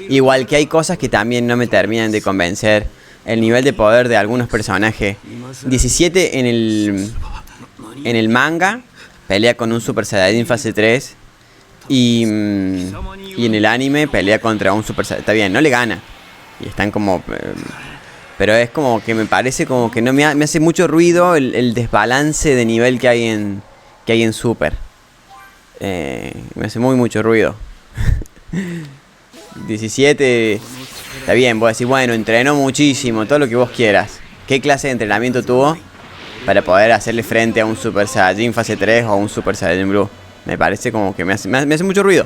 Igual que hay cosas que también no me terminan de convencer. El nivel de poder de algunos personajes. 17 en el manga pelea con un Super Saiyajin fase 3. Y en el anime pelea contra un Super Saiyajin. Está bien, no le gana. Y están como... pero es como que me parece como que no me hace mucho ruido el desbalance de nivel que hay en Super. Me hace mucho ruido. 17... Está bien, vos decís, bueno, entrenó muchísimo, todo lo que vos quieras. ¿Qué clase de entrenamiento tuvo para poder hacerle frente a un Super Saiyajin fase 3 o a un Super Saiyajin Blue? Me parece como que me hace mucho ruido.